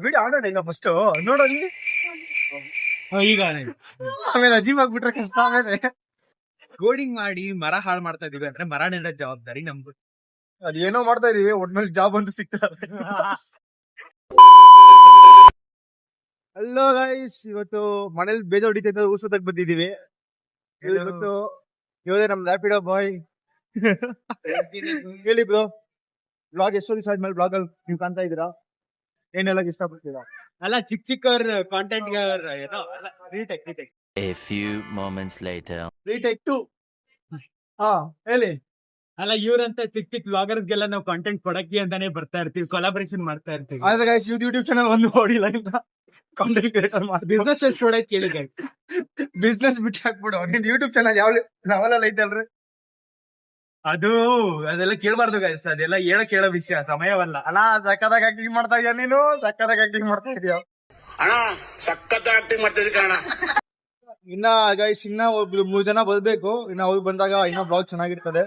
Video ಆಡೋಣ ಈಗ first ನೋಡೋ ಇಲ್ಲಿ ಈಗ ಆಮೇಲೆ ಅಜೀವ್ ಆಗ್ಬಿಟ್ರೆ ಕಷ್ಟ. ಆಮೇಲೆ ಕೋಡಿಂಗ್ ಮಾಡಿ ಮರ ಹಾಳು ಮಾಡ್ತಾ ಇದೀವಿ ಅಂದ್ರೆ ಮರ ನೆಡೋ ಜವಾಬ್ದಾರಿ ನಮ್ದು. ಅದೇನೋ ಮಾಡ್ತಾ ಇದೀವಿ, ಒಟ್ನಲ್ಲಿ ಜಾಬ್ ಅಂತೂ ಸಿಗ್ತದೆ. ಹಲೋ ಗೈಸ್, ಇವತ್ತು ಮನೇಲಿ ಬೇಜ ಹೊಡಿತೈತೆ ಊಸೋದಕ್ ಬಂದಿದೀವಿ. ಇವತ್ತು ಇವದೇ ನಮ್ ರ್ಯಾಪಿಡೋ ಬಾಯ್. ಹೇಳಿ ಬ್ರೋ, ಬ್ಲಾಗ್ ಎಷ್ಟು ದಿವಸ ಆದ್ಮೇಲೆ ಬ್ಲಾಗ್ ಅಲ್ಲಿ ನೀವು ಕಾಣ್ತಾ ಇದೀರಾ? ಏನೆಲ್ಲ ಇಷ್ಟಪಡ್ತೀರಾ? ಅಲ್ಲ ಚಿಕ್ಕ ಚಿಕ್ಕವ್ರ ಕಾಂಟೆಂಟ್ ಏನೋ ರೀಟೆಕ್. A few moments later. Retake 2. ಹಾ ಹೇಳಿ. ಅಲ್ಲ ಇವ್ರಂತ ಚಿಕ್ಕ ಚಿಕ್ಕ ವ್ಲಾಗರ್ಸ್ಗೆಲ್ಲ ನಾವು ಕಾಂಟೆಂಟ್ ಕೊಡಕ್ಕೆ ಅಂತಾನೆ ಬರ್ತಾ ಇರ್ತೀವಿ, ಕೊಲಾಬರೇಷನ್ ಮಾಡ್ತಾ ಇರ್ತೀವಿ. ಆದ್ರೆ ಗೈಸ್ ಯೂಟ್ಯೂಬ್ ಚಾನಲ್ ಒಂದು ಓಡಿಲ್ಲ ಅಂತ ಕಾಂಟೆಂಟ್ ಕ್ರಿಯೇಟರ್ ಮಾಡ್ತೀವಿ. ಬಿಸ್ನೆಸ್ ಎಷ್ಟು ಹೊಡಕ್ ಕೇಳಿ guys. ಬಿಸ್ನೆಸ್ ಬಿಟ್ಟು ಹಾಕ್ಬಿಡು. ನಿನ್ ಯೂಟ್ಯೂಬ್ ಚಾನಲ್ ಯಾವ ಲೆವೆಲ್ ಐತಲ್ರಿ? ಅದೆಲ್ಲ ಕೇಳಬಾರ್ದು ಗೈಸ್, ಅದೆಲ್ಲ ಹೇಳೋ ವಿಷಯ, ಸಮಯವಲ್ಲ. ಅಣ್ಣ ಸಕ್ಕದಾಗ ಆಕ್ಟಿಂಗ್ ಮಾಡ್ತಾ ಇದೀಯ ನೀನು, ಸಕ್ಕದಾಗ ಆಕ್ಟಿಂಗ್ ಮಾಡ್ತಾ ಇದೀಯ ಅಣ್ಣ, ಸಖತ್ ಆಕ್ಟಿಂಗ್ ಮಾಡ್ತಿದ್ದೆ ಕಣ. ಇನ್ನ ಗೈಸ್ ಇನ್ನ 3 ಜನ ಬರ್ಬೇಕು. ಇನ್ನ ಅವ್ರು ಬಂದಾಗ ಇನ್ನ ಬ್ಲಾಗ್ ಚೆನ್ನಾಗಿರ್ತದೆ.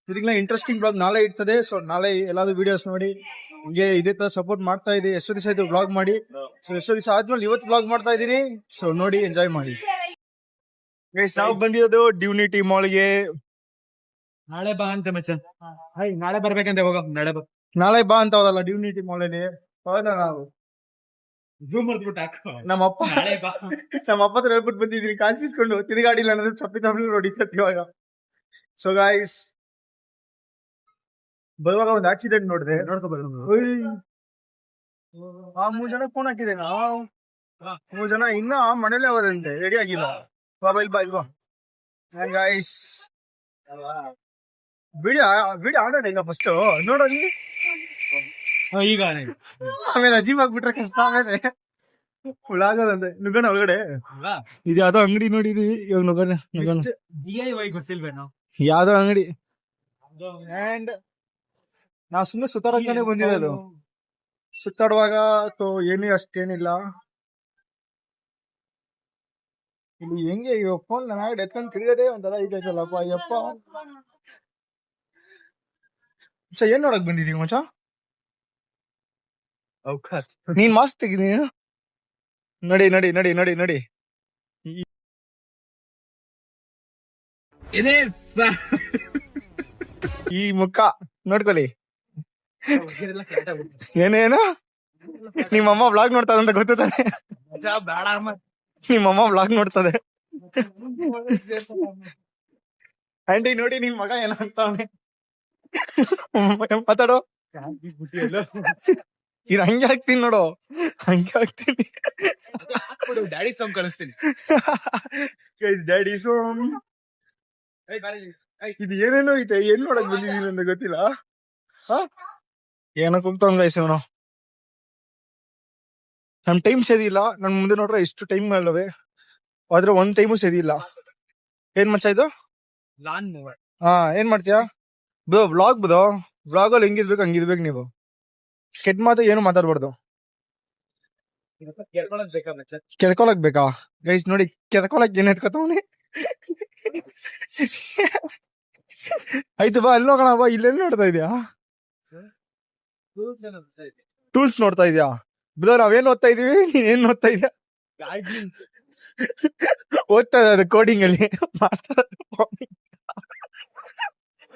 ಇದಕ್ಕೆಲ್ಲ ಇಂಟ್ರೆಸ್ಟಿಂಗ್ ಬ್ಲಾಗ್ ನಾಳೆ ಇರ್ತದೆ. ಸೊ ನಾಳೆ ಎಲ್ಲಾದ್ರು ವಿಡಿಯೋಸ್ ನೋಡಿ ಹಂಗೆ ಇದೇ ತರ ಸಪೋರ್ಟ್ ಮಾಡ್ತಾ ಇದೀನಿ. ಎಷ್ಟೋ ದಿವಸ ಆಯ್ತು ಬ್ಲಾಗ್ ಮಾಡಿ. ಸೊ ಎಷ್ಟೋ ದಿವಸ ಆದ್ಮೇಲೆ ಇವತ್ತು ಬ್ಲಾಗ್ ಮಾಡ್ತಾ ಇದೀನಿ. ಸೊ ನೋಡಿ ಎಂಜಾಯ್ ಮಾಡಿ ಗೈಸ್. ನಾವು ಬಂದಿರೋದು ಡ್ಯೂನಿಟಿ ಮಾಲ್ಗೆ. ನಾಳೆ ಬಾ ಅಂತ ಮಚ್ಚ. ನಾಳೆ ಬರ್ಬೇಕಂತ ಹೋಗ. ನಾಳೆ ಬಾ ಅಂತ ಹೋದಲ್ಲ ಡ್ಯೂನಿಟಿ ಮಾಲಲ್ಲಿ. ಹೌದಾ? ನಾವು ನಮ್ಮಪ್ಪ ಹತ್ರ ಹೇಳ್ಬಿಟ್ಟು ಬಂದಿದ್ದೀನಿ, ಕಾಸಿಸ್ಕೊಂಡು ತಿರುಗಾಡಿಲ್ಲ ಅಂದ್ರೆ ಚಪ್ಪಿ ನೋಡಿ ಇವಾಗ. ಸೊ ಗಾಯ್ಸ್, ಬರುವಾಗ ಒಂದು ಆಕ್ಸಿಡೆಂಟ್ ನೋಡಿದೆ. ಆ 3 ಜನ ಫೋನ್ ಹಾಕಿದೆ. ನಾವು 3 ಜನ ಇನ್ನ ಮನೇಲಿ ಅವರಂತೆ, ರೆಡಿ ಆಗಿಲ್ಲ. ಮೊಬೈಲ್ ಬಾ ಇಲ್ವಾ ಗಾಯ್ಸ್? ವಿಡಿಯೋ ಆಡೋಣ ಈಗ ಫಸ್ಟ್ ನೋಡೋ ಇಲ್ಲಿ. ಈಗ ಆಮೇಲೆ ಅಜೀವ್ ಆಗ್ಬಿಟ್ರೆ ಕಷ್ಟ. ಆಮೇಲೆ ಹುಳಾಗದಂತೆ ನುಗ್ಗೋಣ ಒಳಗಡೆ. ಇದು ಯಾವ್ದೋ ಅಂಗಡಿ ನೋಡಿದೀವಿ, ಇವಾಗ ನುಗ್ಗೋಣ. DIY ಗೊತ್ತಿಲ್ವೇನೋ ಯಾವ್ದೋ ಅಂಗಡಿ. ಅಂಡ್ ನಾವ್ ಸುಮ್ಮನೆ ಸುತ್ತಾಡಂತಾನೆ ಬಂದಿರೋದು. ಸುತ್ತಾಡುವಾಗ ಏನು ಅಷ್ಟೇನಿಲ್ಲ. ಇಲ್ಲಿ ಹೆಂಗೆ ಇವಾಗ ಫೋನ್ ನಾನು ಎತ್ಕೊಂಡು ತಿರುಗದೆ ಒಂಥರ ಇದೈತಲ್ಲಪ್ಪ. ಅಯ್ಯಪ್ಪ ಮಚ್ಚ, ಏನ್ ನೋಡಕ್ ಬಂದಿದೀವಿ ಮಚ್ಚ? ನೀನ್ ಮಾಸ್ಕ್ ತೆಗಿದೀನಿ. ನಡಿ ನಡಿ ನಡಿ ನಡಿ ನಡಿ. ಈ ಮುಖ ನೋಡ್ಕೊಳ್ಳಿ. ಏನೇನು ನಿಮ್ಮಮ್ಮ ಬ್ಲಾಗ್ ನೋಡ್ತದ ಅಂತ ಗೊತ್ತು ತಾನೆ? ನಿಮ್ಮಮ್ಮ ಬ್ಲಾಗ್ ನೋಡ್ತದೆ. ಆಂಟಿ ನೋಡಿ ನಿನ್ ಮಗ ಏನೋ ಅಂತವನೆ. ಮಾತಾಡೋ. ಇದು ಹಂಗೆ ಹಾಕ್ತೀನಿ ನೋಡು, ಹಂಗೆ ಹಾಕ್ತೀನಿ. ಡ್ಯಾಡಿ ಸಾಂಗ್ ಕಳಿಸ್ತೀನಿ. Daddy song. ಇದು ಏನೇನೋ ಐತೆ, ಏನ್ ನೋಡಕ್ ಬಂದಿದೀನಿ ಅಂತ ಗೊತ್ತಿಲ್ಲ. ಏನಕ್ಕೆ ಹೋಗ್ತಾವ್ ಗೈಸ್ ಇವನು. ನಮ್ ಟೈಮ್ ಸೇದಿಲ್ಲ. ನನ್ ಮುಂದೆ ನೋಡ್ರೆ ಎಷ್ಟು ಟೈಮ್ ಅಲ್ಲವೇ, ಆದ್ರೆ ಒಂದ್ ಟೈಮು ಸೇದಿಲ್ಲ. ಏನ್ ಮಚ್ಚ ಇದು? Lawn mower. ಏನ್ ಮಾಡ್ತೀಯಾ ಬ್ರೋ? ವ್ಲಾಗ್ ಬ್ರೋ, ವ್ಲಾಗ್ ಅಲ್ಲಿ ಹೆಂಗಿರ್ಬೇಕು ಹಂಗಿರ್ಬೇಕು ನೀವು. ಕೆಟ್ಟ ಮಾತು ಏನು ಮಾತಾಡ್ಬಾರ್ದು. ಕೆರ್ಕೊಳಕ್ ಬೇಕಾ ಗೈಸ್? ನೋಡಿ ಕೆರ್ಕೊಳಕ್ ಏನ್ ಎತ್ಕೊತವನಿ. ಆಯ್ತು ಬಾ, ಅಲ್ಲಿ ಹೋಗೋಣ ಬಾ. ಇಲ್ಲೆಲ್ಲಿ ನೋಡ್ತಾ ಇದ್ಯಾ? ಟೂಲ್ಸ್ ನೋಡ್ತಾ ಇದ್ಯಾ ಬ್ರೋ? ನಾವೇನ್ ಓದ್ತಾ ಇದೀವಿ, ನೀನ್ ಏನ್ ಓದ್ತಾ ಇದ್ಯಾ? ಓದ್ತಾ ಇರೋದು ಕೋಡಿಂಗ್ ಅಲ್ಲಿ.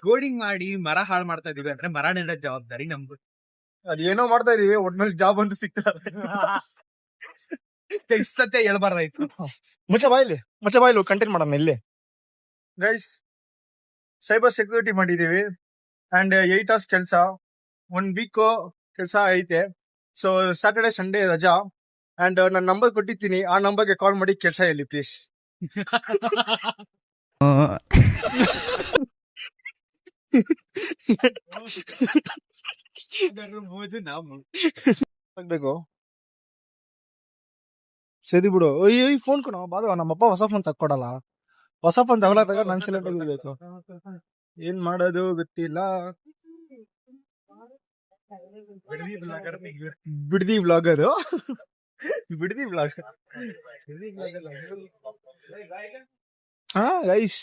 ಕೋಡಿಂಗ್ ಮಾಡಿ ಮರ ಹಾಳು ಮಾಡ್ತಾ ಇದೀವಿ ಅಂದ್ರೆ ಮರ ನೆಡೋ ಜವಾಬ್ದಾರಿ ನಮ್ದು. ಅದೇನೋ ಮಾಡ್ತಾ ಇದೀವಿ, ಒಟ್ನಲ್ಲಿ ಜಾಬ್ ಅಂತೂ ಸಿಗ್ತದೆ. ಸತ್ಯ ಹೇಳ್ಬಾರ್ದಾಯ್ತು. ಮುಚ್ಚ ಬಾಯ್ಲು ಕಂಟೆಂಟ್ ಮಾಡೋಣ ಇಲ್ಲಿ. ಗೈಸ್, ಸೈಬರ್ ಸೆಕ್ಯೂರಿಟಿ ಮಾಡಿದೀವಿ. ಅಂಡ್ 8 hours ಕೆಲಸ, 1 week ಕೆಲಸ ಐತೆ. ಸೊ ಸ್ಯಾಟರ್ಡೆ ಸಂಡೇ ರಜಾ. ಅಂಡ್ ನನ್ನ ನಂಬರ್ ಕೊಟ್ಟಿದ್ದೀನಿ, ಆ ನಂಬರ್ಗೆ ಕಾಲ್ ಮಾಡಿ ಕೆಲಸ ಹೇಳಿ ಪ್ಲೀಸ್. ಆಗ್ಬೇಕು ಸರಿ ಬಿಡು. ಈ ಫೋನ್ ಕೊಡ ಬಾದ. ನಮ್ಮಪ್ಪ ಹೊಸ ಫೋನ್ ತಕ್ಕೊಡಲ್ಲ. ಹೊಸ ಫೋನ್ ತಗೊಳತ್ತಾಗ ನನ್ ಸೆಲೆಕ್ಟ್ ಆಗಿರ್ಬೇಕು. ಏನ್ ಮಾಡೋದು ಗೊತ್ತಿಲ್ಲ. ಬಿಡ್ದಿ ಬ್ಲಾಗರ್. ಬಿಡ್ದಿ ಬ್ಲಾಗರ್. ಗೈಸ್,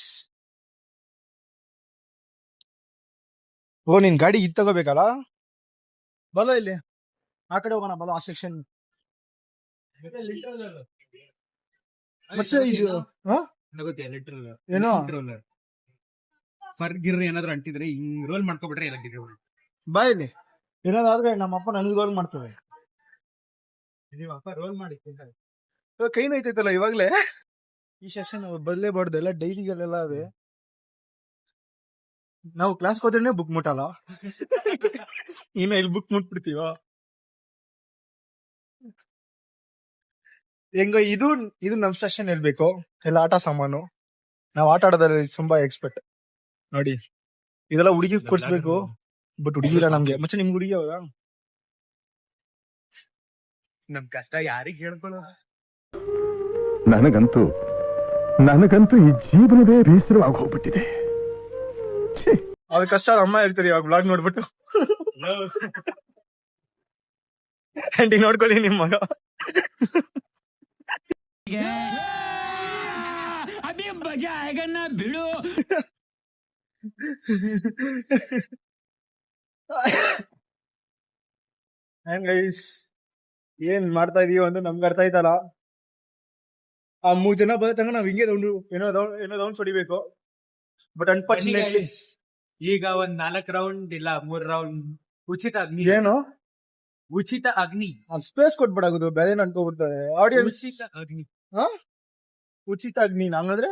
ಓ ನಿನ್ ಗಾಡಿ ಇದು ತಗೋಬೇಕಲ್ಲ, ಬಲ್ಲ ಇಲ್ಲಿ. ಆ ಕಡೆ ಹೋಗೋಣ ಬಲ, ಆ ಸೆಕ್ಷನ್. ಮತ್ತೆ ಇದು ಏನೋ ಫರ್ಗಿರ್ ಏನಾದ್ರು ಅಂಟಿದ್ರೆ ಹಿಂಗ್ ರೋಲ್ ಮಾಡ್ಕೊಬಿಟ್ರೆ ಬಾಯಲ್ಲಿ ಏನಾದ್ರೆ ನಮ್ಮ ಅಪ್ಪ ನನಗೆ ಗೋಲ್ ಮಾಡ್ತೇವೆ. ನೀವ್ ಅಪ್ಪ ರೋಲ್ ಮಾಡಿ ಕೈ ನೋಯ್ತೈತಲ್ಲ ಇವಾಗ್ಲೇ. ಈ ಸೆಕ್ಷನ್ ಬದಲೇಬಾರ್ದು, ಎಲ್ಲ ಡೈಲಿಗಳೆಲ್ಲ ಅವೆ. ನಾವು ಕ್ಲಾಸ್ ಹೋದ್ರೆ ಬುಕ್ ಮುಟ್ಟಲ್ಲ, ಇನ್ನ ಇಲ್ಲಿ ಬುಕ್ ಮುಟ್ಬಿಡ್ತೀವ. ಹೆಂಗ ಇದು ಇದು ನಮ್ ಸೆಷನ್ ಇರ್ಬೇಕು. ಎಲ್ಲ ಆಟ ಸಾಮಾನು, ನಾವ್ ಆಟ ಆಡೋದ್ರಲ್ಲಿ ತುಂಬಾ ಎಕ್ಸ್ಪರ್ಟ್. ನೋಡಿ ಇದೆಲ್ಲ ಹುಡುಗಿ ಕೊಡ್ಸ್ಬೇಕು, ಬಟ್ ಹುಡುಗಿಲ್ಲ ನಮ್ಗೆ. ಮತ್ತೆ ನಿಮ್ಗೆ ಹುಡುಗಿ ಯಾವಾಗ? ನಮ್ ಕಷ್ಟ ಯಾರಿಗ್ ಹೇಳ್ಕೊಳ್ಳೋ. ನನಗಂತೂ ಈ ಜೀವನವೇ ಬೇಸರವಾಗಿ ಹೋಗ್ಬಿಟ್ಟಿದೆ. ಅವ್ರ ಕಷ್ಟ ಅಮ್ಮ ಇರ್ತೀರಿ ಇವಾಗ ಬ್ಲಾಗ್ ನೋಡ್ಬಿಟ್ಟು. ಆಂಟಿ ನೋಡ್ಕೊಳ್ಳಿ ನಿಮ್ ಮಗ. ಏನ್ ಮಾಡ್ತಾ ಇದೀವಿ ಅಂತ ನಮ್ಗೆ ಅರ್ಥ ಆಯ್ತಲ್ಲ. ಆ 3 ಜನ ಬರತಂಗ ನಾವ್ ಹಿಂಗೆ ಏನೋ ರೌಂಡ್ಸ್ ಹೊಡಿಬೇಕು. ಬಟ್ ಅನ್ಫಾರ್ಚುನೇಟ್ಲಿ ಈಗ ಒಂದ್ 4 ರೌಂಡ್ ಇಲ್ಲ 3 ರೌಂಡ್ ಉಚಿತ ಅಗ್ನಿ. ಏನು ಉಚಿತ ಅಗ್ನಿ ಸ್ಪೇಸ್ ಕೊಟ್ಬಿಡಾಗುದು, ಬೇರೆ ಅನ್ಕೋಬಿಡ್ತಾರೆ ಆಡಿಯನ್ಸ್. ಉಚಿತ ಅಗ್ನಿ ಉಚಿತ ಅಗ್ನಿ ಹಂಗಂದ್ರೆ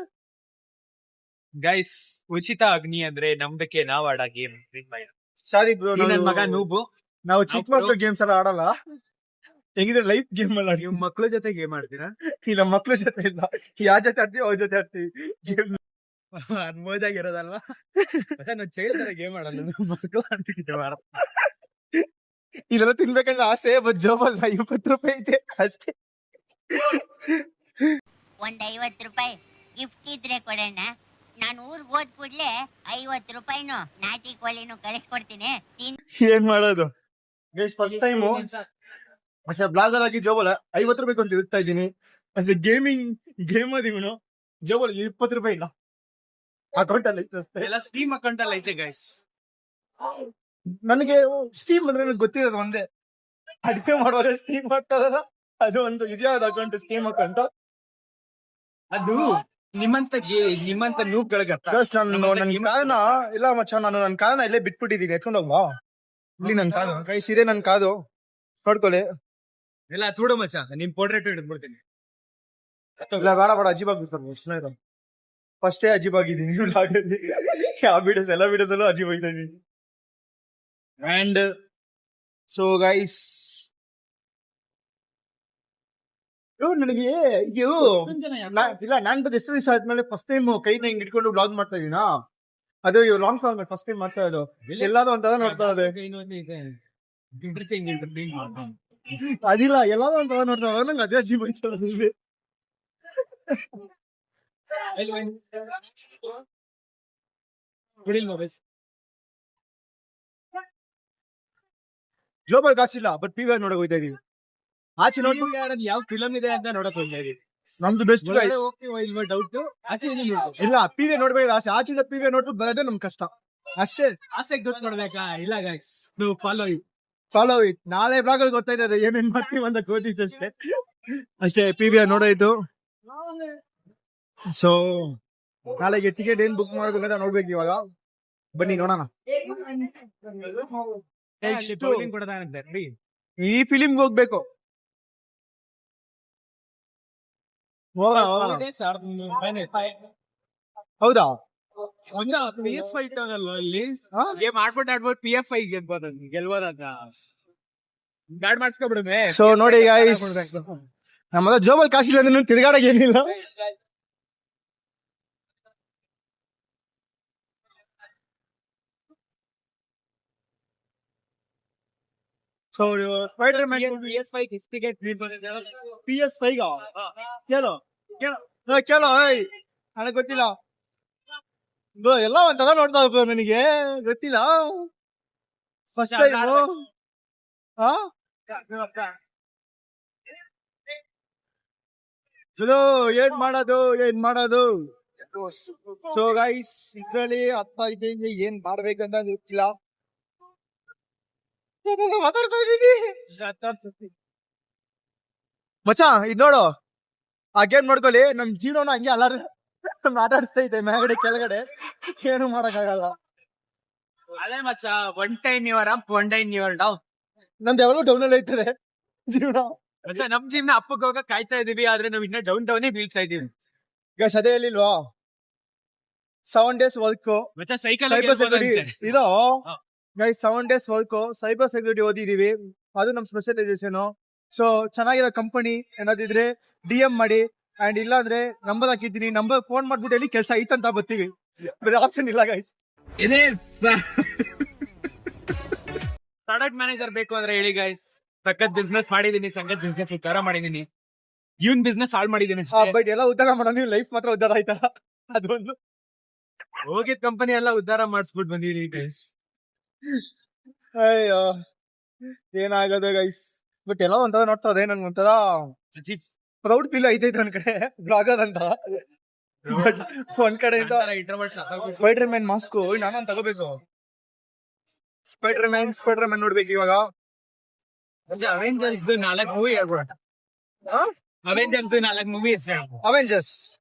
ಗೈಸ್, ಉಚಿತ ಅಗ್ನಿ ಅಂದ್ರೆ ನಂಬಿಕೆ ನಾವ್ ಆಡ ಗೇಮ್. ಸಾರಿ ನನ್ ಮಗ ನೂಬು, ನಾವು ಚಿಕ್ಕ ಮಕ್ಳು ಗೇಮ್ಸ್ ಎಲ್ಲ ಆಡಲ್ಲ. ಹೆಂಗಿದ್ರೆ ಲೈಫ್ ಗೇಮ್ ಅಲ್ಲಿ ಆಡಿ. ನೀವು ಮಕ್ಳ ಜೊತೆ ಗೇಮ್ ಆಡ್ತೀರಾ? ಇಲ್ಲ ಮಕ್ಳ ಜೊತೆ ಇಲ್ಲ, ಯಾರ ಜೊತೆ ಆಡ್ತೀವಿ ಅವ್ರ ಜೊತೆ ಆಡ್ತೀವಿ. ಅದ್ ಮೋಜಾಗಿರೋದಲ್ವಾ? ನಾವು ಚೈಲ್ಡ್ ತರ ಗೇಮ್ ಆಡಲ್ಲ, ಮಕ್ಳು ಅಂತಿದ್ದೆ. ಇದೆಲ್ಲ ತಿನ್ಬೇಕಂದ್ರೆ ಆಸೆ, ಬಟ್ ಜೋಬಲ್ 20 ರೂಪಾಯಿ ಇದೆ ಅಷ್ಟೇ. ಒಂದ್ 50 ರೂಪಾಯಿ ಗಿಫ್ಟ್ ಇದ್ರೆ ಕೊಡೋಣ. ನಾನು ಊರ್ಗ್ ಹೋದ್ ಕೂಡ್ಲೆ 50 ರೂಪಾಯಿನು ನಾಟಿ ಕೋಳಿನೂ ಕಳಿಸ್ಕೊಡ್ತೀನಿ. ಏನ್ ಮಾಡೋದು ಫಸ್ಟ್ ಟೈಮು ಅಷ್ಟೇ ಬ್ಲಾಗರ್ ಆಗಿ ಜೋಬಲ್ 50 ರೂಪಾಯಿ ಅಂತ ಇರ್ತಾ ಇದ್ದೀನಿ. ಅಷ್ಟೇ ಗೇಮ್ ಅದೀವನು ಜೋಬಲ್ 20 ರೂಪಾಯಿ ಇಲ್ಲ ಅಕೌಂಟ್ ಅಲ್ಲಿ ಅಷ್ಟೇ. ಎಲ್ಲ ಸ್ಟೀಮ್ ಅಕೌಂಟ್ ಅಲ್ಲಿ ಐತೆ ಗೈಸ್. ನನಗೆ ಸ್ಟೀಮ್ ಅಂದ್ರೆ ನನಗೆ ಗೊತ್ತಿರೋದು ಒಂದೇ, ಅಡಿಗೆ ಮಾಡುವಾಗ ಸ್ಟೀಮ್ ಮಾಡ್ತಾರಲ್ಲ ಅದು ಒಂದು ಇದ್ಯಾವ್ದು ಅಕೌಂಟ್, ಸ್ಟೀಮ್ ಅಕೌಂಟ್. ಅದು ನಿಮ್ಮಂತ ನೂಬ್ಗಳಿಗೆ ನನ್ ಕಾರಣ ಇಲ್ಲ ಮಚ್ಚ, ನಾನು ನನ್ ಕಾರಣ ಇಲ್ಲೇ ಬಿಟ್ಬಿಟ್ಟಿದ್ದೀನಿ. ಎತ್ಕೊಂಡ್ ಹೋಗ್ವಾ ಇಲ್ಲಿ ನನ್ ಕಾದು ಕೈ ಸೀರೆ ನನ್ ಕಾದು ನೋಡ್ಕೊಳ್ಳಿ. ಎಲ್ಲ ತೂಡು ಮಚ್ಚ, ನಿಮ್ ಪೋರ್ಟ್ರೇಟ್ ಹಿಡಿದ್ಬಿಡ್ತೀನಿ. ಇಲ್ಲ ಬೇಡ ಅಜೀಬಾಗ್ಬಿಡ್ತಾರೆ. ಫಸ್ಟೇ ಅಜೀಬಾಗಿದ್ದೀನಿ ಯಾವ ವಿಡಿಯೋಸ್ ಎಲ್ಲ ವಿಡಿಯೋಸ್ ಅಲ್ಲೂ ಅಜೀಬಾಗ್ತಾ ಇದೀನಿ. ಅಂಡ್ ಸೊ ಗೈಸ್, ನನಗೆ ಇಲ್ಲ ನಾನ್ ಬದ್ ಎಷ್ಟು ದಿವಸ ಆದ್ಮೇಲೆ ಫಸ್ಟ್ ಟೈಮ್ ಕೈನ ಹಿಂಗ್ ಇಟ್ಕೊಂಡು ಬ್ಲಾಗ್ ಮಾಡ್ತಾ ಇದೀನ. ಅದು ಲಾಂಗ್ ಫಾರ್ಮ್ ಫಸ್ಟ್ ಟೈಮ್ ಮಾಡ್ತಾ ಇರೋದು. ಎಲ್ಲಾರು ಒಂಥರ ನೋಡ್ತಾ ಇದೆ, ಅದಿಲ್ಲ ಎಲ್ಲಾರು ಒಂಥರ ನೋಡ್ತಾ ಇರೋದು. ನಂಗೆ ಅದೇ ಅಜೀಬ್ ಆಯ್ತದೆ. ಜೋಬಲ್ ಕಾಸಿಲ್ಲ, ಬಟ್ ಪಿವಿ ನೋಡಕ್ ಹೋಗ್ತಾ ಇದೀವಿ. ಆಚೆ ನೋಡ್ಬಿಟ್ಟು ಯಾವ ಫಿಲಮ್ ಇದೆ ಅಂತ ನೋಡಕ್ ಹೋಗ್ತಾ ಇದೀವಿ. ನಮ್ದು ಬೆಸ್ಟ್ ಡೌಟ್ ಇಲ್ಲ, ಪಿವಿ ನೋಡ್ಬೇಕು ಆಸೆ. ಆಚಿಂದ ಪಿವಿ ನೋಡ್ಬಿಟ್ಟು ಬರೋದೇ ನಮ್ ಕಷ್ಟ ಅಷ್ಟೇ. ಆಸೆಗೆ ದುಡ್ಡು ಕೊಡ್ಬೇಕಾ? ಇಲ್ಲ ಗೈಸ್, ನೀವು ಫಾಲೋ ಇಟ್. ನಾಳೆ ಬ್ಲಾಗ್ ಅಲ್ಲಿ ಗೊತ್ತಾಯ್ತದೆ ಏನೇನ್ ಮಾಡ್ತೀವಿ ಅಂತ ಗೊತ್ತಿತ್ತು ಅಷ್ಟೇ. ಪಿವಿ ನೋಡಾಯ್ತು. ಸೊ ನಾಳೆಗೆ ಟಿಕೆಟ್ ಏನ್ ಬುಕ್ ಮಾಡೋದು ಅಂತ ನೋಡ್ಬೇಕು. ಇವಾಗ ಬನ್ನಿ ನೋಡೋಣ. ಈ ಫಿಲಿಮ್ಗೆ ಹೋಗ್ಬೇಕು. ಹೌದಾ? PS5 ಇಲ್ಲಿ ಗೇಮ್ ಆಡ್ಬಿಟ್ಟು PF5 ಗೆಲ್ಬೋದಂತ ಗಾಡ್ ಮಾಡಿಸ್ಕೊಬಿಡುವೆ. ಸೊ ನೋಡಿ ಗೈಸ್, ನಮ್ಮ ಜೋಬಲ್ ಕಾಸಿಲ್ಲ ಅಂದ್ರೆ ತಿರ್ಗಾಡಕ್ ಏನಿಲ್ಲ. So spider man PS5 ticket PS5 ಕೇಳೋ ನನಗೆ ಗೊತ್ತಿಲ್ಲ. ಎಲ್ಲ ಒಂಥರ ನೋಡ್ತಾ ಇರ್ಬೋದು, ನನಗೆ ಗೊತ್ತಿಲ್ಲ. ಫಸ್ಟ್ ಟೈಮ್ ಏನ್ ಮಾಡೋದು. ಸೊ ಗೈಸ್, ಇದ್ರಲ್ಲಿ ಅರ್ಥ ಇದೆ ಏನ್ ಮಾಡ್ಬೇಕಂತ ಗೊತ್ತಿಲ್ಲ. ಮಾತಾಡ್ತಾ ಇದೀನಿ ಮಚ್ಚ ಇದ್ ನೋಡು ಆ ಗೇಮ್ ನೋಡ್ಕೊಳ್ಳಿ ನಮ್ ಜೀವನ ಹಂಗೆ ಅಲ್ಲಾರ ಮಾತಾಡಿಸ್ತಾ ಇದೆ ಮೇಲ್ಗಡೆ ಕೆಳಗಡೆ ಏನು ಮಾಡಕ್ಕಾಗಲ್ಲ. ಅದೇ ಮಚ್ಚ one time your up one time your down. ನಮ್ದು ಯಾವಾಗಲೂ ಡೌನ್ ಅಲ್ಲಿ ಐತದೆ ಜೀವನ. ಮಚ್ಚ ನಮ್ ಜೀವನ ಅಪ್ಪಕ್ಕೆ ಹೋಗ ಕಾಯ್ತಾ ಇದೀವಿ, ಆದ್ರೆ ನಾವ್ ಇನ್ನ ಡೌನ್ ಡೌನೇ ಬೀಳ್ತಾ ಇದೀವಿ. ಈಗ ಅದೇ ಹೇಳಿಲ್ವಾ 7 days ವರ್ಕ್ ಮಚ್ಚ ಸೈಕಲ್ ಸೈಬರ್ ಸೆಕ್ಯೂರಿಟಿ ಇದು guys 7 days work cyber security ಓದಿದೀವಿ, ಅದು ನಮ್ ಸ್ಪೆಷಲೈಸೇಷನ್. ಸೊ ಚೆನ್ನಾಗಿರೋ ಕಂಪನಿ ಏನಾದಿದ್ರೆ DM ಮಾಡಿ, ಅಂಡ್ ಇಲ್ಲ ಅಂದ್ರೆ ನಂಬರ್ ಹಾಕಿದ್ದೀನಿ, ನಂಬರ್ ಫೋನ್ ಮಾಡ್ಬಿಟ್ಟು ಹೇಳಿ ಕೆಲಸ ಐತಂತ ಬರ್ತೀವಿ, ಬೇರೆ ಆಪ್ಷನ್ ಇಲ್ಲ ಗೈಸ್. ಇದೇ ಪ್ರಾಡಕ್ಟ್ ಮ್ಯಾನೇಜರ್ ಬೇಕು ಅಂದ್ರೆ ಹೇಳಿ ಗೈಸ್. ಸಖತ್ ಬಿಸ್ನೆಸ್ ಮಾಡಿದೀನಿ, ಸಖತ್ ಬಿಸ್ನೆಸ್ ಉದ್ಧಾರ ಮಾಡಿದೀನಿ. ಇವನ್ ಬಿಸ್ನೆಸ್ ಹಾಳು ಮಾಡಿದೀನಿ ಅಷ್ಟೇ. ಬಟ್ ಎಲ್ಲ ಉದ್ಧಾರ ಮಾಡೋಣ, ನೀವು ಲೈಫ್ ಮಾತ್ರ ಉದ್ಧಾರ ಆಯ್ತಲ್ಲ ಅದೊಂದು. ಹೋಗಿದ್ ಕಂಪನಿ ಎಲ್ಲ ಉದ್ಧಾರ ಮಾಡಿಸ್ಬಿಟ್ಟು ಬಂದಿದೀನಿ ಗೈಸ್. ಅಯ್ಯೋ ಏನಾಗದು ಗೈಸ್. ಬಟ್ ಎಲ್ಲ ಒಂಥರ ನೋಡ್ತಾ ಇದೆ, ನನ್ಗೆ ಒಂಥರ ಪ್ರೌಡ್ ಫೀಲ್ ಐತೈತೆ ಒಂದ್ ಕಡೆ ಬ್ಲಾಗರ್ ಅಂತ. But ಒಂದ್ ಕಡೆಯಿಂದ ಸ್ಪೈಡರ್ ಮ್ಯಾನ್ ಮಾಸ್ಕ್ ನಾನೊಂದ್ ತಗೋಬೇಕು. ಸ್ಪೈಡರ್ ಮ್ಯಾನ್ ನೋಡ್ಬೇಕು ಇವಾಗ. ಅವೆಂಜರ್ಸ್ 4 ಮೂವಿ ಹೇಳ್ಬಿಡ. ಅವೆಂಜರ್ಸ್ 4 ಮೂವಿ ಹೆಸರು.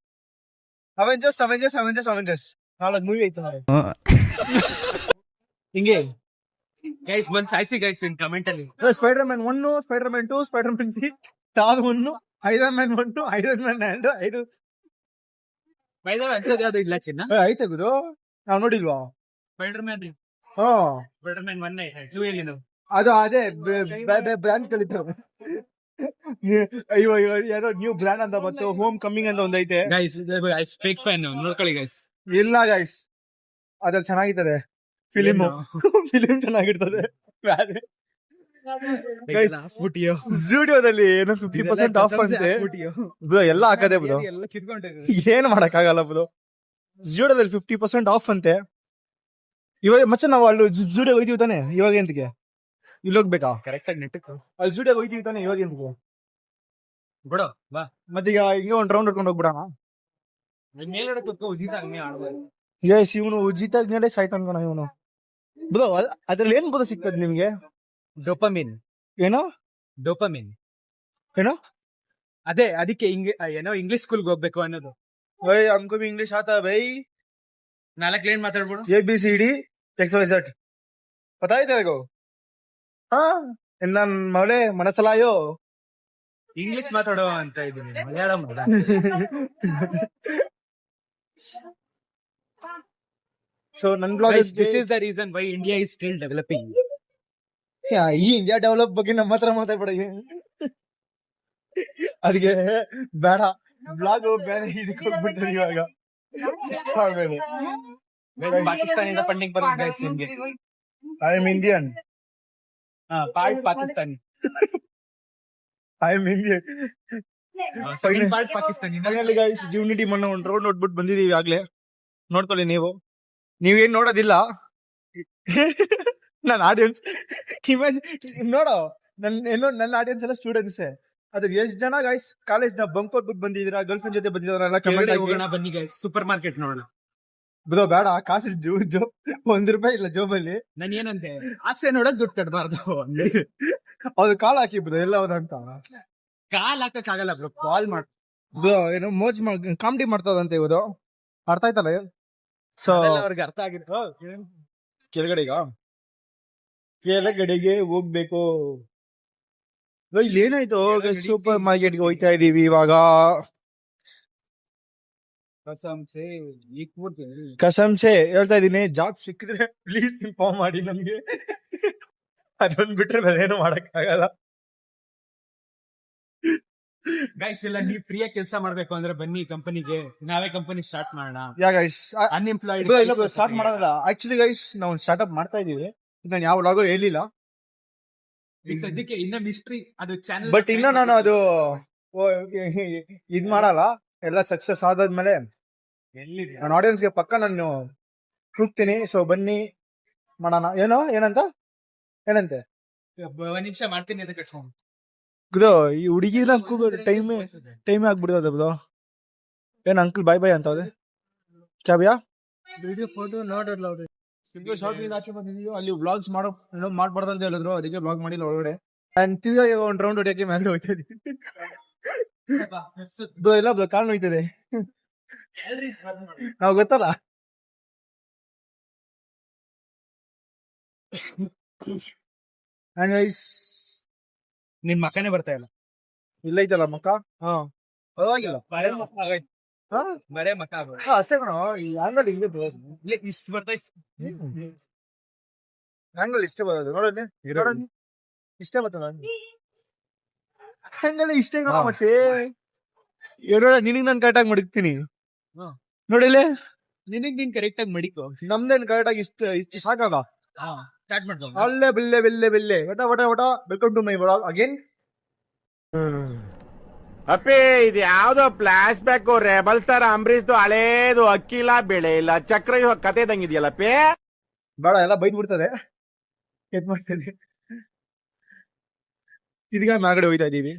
ಅವೆಂಜರ್ಸ್ 4 ಮೂವಿ ಐತೆ ನೋಡಿ. ಹಿಂಗೆ ಗೈಸ್ ಬಂದ್ ಸಾಯಿಸಿ ಗೈಸ್ ಇನ್ ಕಮೆಂಟ್ ಅಲ್ಲಿ. Spider Man 1, Spider Man 2, Spider Man 3, Thor 1, Iron Man 1, Iron Man 2, 5 ಅನ್ಸೋದು ಯಾವ್ದು ಇಲ್ಲ ಚಿನ್ನ. ಐತೆ ಗುರು, ನಾವ್ ನೋಡಿಲ್ವಾ? ಸ್ಪೈಡರ್ ಮ್ಯಾನ್ ಹಾ ಸ್ಪೈಡರ್ ಮ್ಯಾನ್ 1 2 ಎಲ್ಲಿ ನಾವು ಅದು ಅದೇ ಬ್ರಾಂಚ್ ಗಳಿದ್ದಾವೆ. ಅಯ್ಯೋ ಯಾರೋ ನ್ಯೂ ಬ್ರ್ಯಾಂಡ್ ಅಂತ ಬಂತು, ಹೋಮ್ ಕಮ್ಮಿಂಗ್ ಅಂತ ಒಂದೈತೆ ಗೈಸ್. ಫೇಕ್ ಫ್ಯಾನ್ ನೋಡ್ಕೊಳ್ಳಿ ಗೈಸ್. ಇಲ್ಲ ಗೈಸ್, ಅದ್ರಲ್ಲಿ ಚೆನ್ನಾಗಿರ್ತದೆ ಫಿಲಿಮ್ ಚೆನ್ನಾಗಿರ್ತದೆ. ಜೂಡಿಯೋದಲ್ಲಿ ಏನೋ 50% ಆಫ್ ಅಂತೆ ಬ್ರೋ, ಎಲ್ಲ ಹಾಕದೆ ಬ್ರೋ, ಏನ್ ಮಾಡಕ್ ಆಗಲ್ಲ ಬ್ರೋ. ಜೂಡಿಯೋದಲ್ಲಿ 50% ಆಫ್ ಅಂತೆ. ಇವಾಗ ಮಚ್ಚ ನಾವು ಅಲ್ಲಿ ಜೂಡಿಯೋ ಹೋಯ್ತೀವಿ ತಾನೆ, ಇವಾಗ ಎಂತಕ್ಕೆ ಇಲ್ಲಿ ಹೋಗ್ಬೇಕಾ? ಕರೆಕ್ಟ್ ಆಗಿ ನೆಟ್ ಅಲ್ಲಿ ಜೂಡಿಯೋ ಹೋಯ್ತೀವಿ ತಾನೆ, ಇವಾಗ ಎಂತಕ್ಕೆ ಬಿಡೋ ಬಾ. ಮತ್ತೀಗ ಹಿಂಗೆ ಒಂದ್ ರೌಂಡ್ ಹೊಡ್ಕೊಂಡು ಹೋಗ್ಬಿಡೋಣ. ಎಸ್, ಇವನು ಉಜಿತಾಗ್ನೇ ಸಾಯ್ತಾನ ಇವನು ಬ್ರೋ. ಅದ್ರಲ್ಲಿ ಏನ್ ಬೋಧ ಸಿಗ್ತದೆ ನಿಮ್ಗೆ? ಡೋಪಮಿನ್. ಏನೋ ಡೋಪಮಿನ್ ಏನೋ ಅದೇ ಅದಕ್ಕೆ ಏನೋ ಇಂಗ್ಲಿಷ್ ಸ್ಕೂಲ್ಗೆ ಹೋಗ್ಬೇಕು ಅನ್ನೋದು. भाई हमको भी इंग्लिश आता है भाई. 4 ಲೈನ್ ಮಾತಾಡ್ಬಿಡು. ABCD XYZ पता है तेरे को? हाँ इन्ना मौले मनसलायो ಇಂಗ್ಲಿಷ್ ಮಾತಾಡೋ ಅಂತ ಇದ್ದೀನಿ, ಮಲಯಾಳಂ ಅಲ್ಲ. So ನನ್ನ blog this is the reason why India is still developing. ಈ ಇಂಡಿಯಾ ಡೆವಲಪ್ ಬಗ್ಗೆ ನಮ್ಮ ಹತ್ರ ಮಾತಾಡ್ಬೇಡ, ಅದಕ್ಕೆ ಬೇಡ ಬ್ಲಾಗ್ ಬೇರೆ ಇದಕ್ಕೆ ಹೋಗ್ಬಿಡ್ತಾರೆ ಇವಾಗ. ಆಮೇಲೆ ಪಾಕಿಸ್ತಾನಿಂದ ಫಂಡಿಂಗ್ ಬರುತ್ತೆ ಗೈಸ್ ನಿಮ್ಗೆ. I am Indian. Part Pakistani. I am Indian. Part Pakistani. Finally guys, unity ಮೊನ್ನೆ ಒಂದು ರೌಂಡ್ ನೋಡ್ಬಿಟ್ಟು ಬಂದಿದೀವಿ ಆಗ್ಲೇ. ನೋಡ್ಕೊಳ್ಳಿ ನೀವೇನ್ ನೋಡೋದಿಲ್ಲ. ನನ್ನ ಆಡಿಯನ್ಸ್ ನೋಡೋ, ನನ್ನ ಆಡಿಯನ್ಸ್ ಎಲ್ಲ ಸ್ಟೂಡೆಂಟ್ಸ್. ಅದ್ರ ಎಷ್ಟ್ ಜನ ಗೈಸ್ ಕಾಲೇಜ್ ನ ಬಂಕ್ ಕೊಟ್ಬಿಟ್ಟು ಬಂದಿದ್ದೀರಾ, ಗರ್ಲ್ ಫ್ರೆಂಡ್ ಜೊತೆ ಬಂದಿದ್ದಾರಲ್ಲ ಕಮೆಂಟ್ ಹೋಗೋಣ ಬನ್ನಿ ಗೈಸ್, ಸೂಪರ್ ಮಾರ್ಕೆಟ್ ನೋಡೋಣ. ಬ್ರೋ ಬೇಡ, ಕಾಸು ₹1 ಇಲ್ಲ ಜೋಬಲ್ಲಿ. ನಾನು ಏನಂತೆ, ಆಸೆ ನೋಡೋದ್ ದುಡ್ಡು ಕಟ್ಬಾರ್ದು. ಅವ್ರು ಕಾಲ್ ಹಾಕಿ ಬ್ರೋ ಎಲ್ಲ ಅವ್ರಂತ. ಕಾಲ್ ಹಾಕಕ್ ಆಗಲ್ಲ ಬ್ರೋ, ಕಾಲ್ ಮಾಡ್ ಬ್ರೋ. ಏನೋ ಮೋಜ್ ಕಾಮಿಡಿ ಮಾಡ್ತದಂತೆ ಇವರು, ಅರ್ಥ ಆಯ್ತಲ್ಲ? ಸೊ ಅವ್ರಿಗೆ ಅರ್ಥ ಆಗಿತ್ತು. ಕೆಳಗಡೆಗೆ ಹೋಗ್ಬೇಕು. ಇಲ್ಲಿ ಏನಾಯ್ತು, ಸೂಪರ್ ಮಾರ್ಕೆಟ್ಗೆ ಹೋಯ್ತಾ ಇದೀವಿ ಇವಾಗ. ಕಸಂಸೆ ಹೇಳ್ತಾ ಇದೀನಿ, ಜಾಬ್ ಸಿಕ್ಕಿದ್ರೆ ಪ್ಲೀಸ್ ಇನ್ಫಾರ್ಮ್ ಮಾಡಿ ನಮ್ಗೆ. ಅದೊಂದ್ ಬಿಟ್ರೆ ನಾವೇನು ಮಾಡಕ್ ಆಗಲ್ಲ ಗೈಸ್. ಇಲ್ಲ ನೀವು ಫ್ರೀಯಾಗಿ ಕೆಲಸ ಮಾಡ್ಬೇಕು ಅಂದ್ರೆ ಬನ್ನಿ ಕಂಪನಿಗೆ, ನಾವೇ ಕಂಪನಿ ಸ್ಟಾರ್ಟ್ ಮಾಡೋಣ. ಯಾ ಗೈಸ್, ಅನ್ಎಂಪ್ಲಾಯ್ಡ್ ಸ್ಟಾರ್ಟ್ ಮಾಡೋಣ. ಆಕ್ಚುಲಿ ಗೈಸ್ ನಾವು ಸ್ಟಾರ್ಟ್ಅಪ್ ಮಾಡ್ತಾ ಇದೀವಿ, ನಾನು ಯಾವ ವ್ಲಾಗ್ ಹೇಳಿಲ್ಲ ಈಗ ಸದ್ಯಕ್ಕೆ. ಇನ್ನ ಮಿಸ್ಟ್ರಿ ಅದು ಚಾನಲ್. ಬಟ್ ಇನ್ನ ನಾನು ಅದು ಇದ್ ಮಾಡಲ್ಲ. ಎಲ್ಲ ಸಕ್ಸಸ್ ಆದಾದ್ಮೇಲೆ ನನ್ನ ಆಡಿಯನ್ಸ್ಗೆ ಪಕ್ಕ ನಾನು ಕೂಗ್ತೀನಿ. ಸೊ ಬನ್ನಿ ಮಾಡೋಣ. ಏನಂತೆ ಒಂದ್ ನಿಮಿಷ ಮಾಡ್ತೀನಿ ಅಂತ ಕಟ್ಸ್ಕೊಂಡು ಬ್ರೋ. ಈ ಹುಡುಗಿನ ಕೂಗೋ ಟೈಮೇ ಆಗ್ಬಿಡ್ತದ ಬ್ರೋ. ಏನ್ ಅಂಕಲ್ ಬಾಯ್ ಬಾಯ್ ಅಂತ ಕ್ಯಾ ಭಯ್ಯಾ? ವಿಡಿಯೋ ಫೋಟೋ ನೋಡಲ್ಲ. ಸಿಂಗಲ್ ಶಾಪ್ ಇಂದ ಆಚೆ ಬಂದಿದೀವಿ. ಅಲ್ಲಿ ವ್ಲಾಗ್ಸ್ ಮಾಡ್ಬಾರ್ದು ಅಂತ ಹೇಳಿದ್ರು, ಅದಕ್ಕೆ ವ್ಲಾಗ್ ಮಾಡಿಲ್ಲ ಒಳಗಡೆ. ಅಂಡ್ ತಿರ್ಗಾ ಒಂದ್ ರೌಂಡ್ ಹೊಡಿಯಕ್ಕೆ ಮೇಲೆ ಹೋಯ್ತಾ ಇದೀವಿ. ಎಲ್ಲ ಕಾಲ್ ಹೋಯ್ತದೆ, ನಾವ್ ಗೊತ್ತಲ್ಲ. ಅಂಡ್ ಗೈಸ್, ನಿನ್ ಮಕ್ಕನೇ ಬರ್ತಾ ಇಲ್ಲ. ಇಲ್ಲ ಐತಲ್ಲ ಮಕ್ಕ. ಹಾ, ಪರವಾಗಿಲ್ಲ. ಹಾ, ಬರೇ ಮಕ್ಕ ಆಗೋದು. ಅಷ್ಟೇ ಕಣ. ಈ ಆಂಗಲ್ ಹಿಂಗೆ ಬರೋದು, ಇಷ್ಟು ಬರ್ತಾ ಆಂಗಲ್ ಇಷ್ಟೇ ಬರೋದು. ನೋಡೋಣ, ಇಷ್ಟೇ ಬರ್ತದ ಆಂಗಲ್ ಇಷ್ಟೇ ಕಣ. ಮತ್ತೆ ನೋಡ, ನಿನಗ್ ನಾನು ಕರೆಕ್ಟ್ ಆಗಿ ಮಡಗ್ತೀನಿ ನೋಡಿಲ್ಲೇ. ನಿನಗ್ ನೀನ್ ಕರೆಕ್ಟ್ ಆಗಿ ಮಡಿಕೋ. ನಮ್ದೇನ್ ಕರೆಕ್ಟ್ ಆಗಿ ಇಷ್ಟು ಸಾಕಾಗ. ಸ್ಟಾರ್ಟ್ ಮಾಡ್ಕೊ. ಅಲ್ಲೇ ಬೆಲ್ಲೆ ಒಟ welcome to my vlog again. ಅಪ್ಪಿ ಇದು ಯಾವ್ದೋ ಫ್ಲಾಶ್ ಬ್ಯಾಕ್ ರೆಬಲ್ ತರ ಅಂಬರೀಶ್ ಹಳೇದು ಅಕ್ಕಿ ಇಲ್ಲ ಬೆಳೆ ಇಲ್ಲ ಚಕ್ರ ಇವಾಗ ಕತೆ ಇದಂಗಿದ್ಯಲ್ಲಪ್ಪಿ. ಬೇಡ, ಎಲ್ಲ ಬೈದ್ ಬಿಡ್ತದೆ. ಎದ್ ಮಾಡ್ತೇನೆ. ಇದೀಗ ಮ್ಯಾಗಡೆ ಹೋಯ್ತಾ ಇದೀವಿ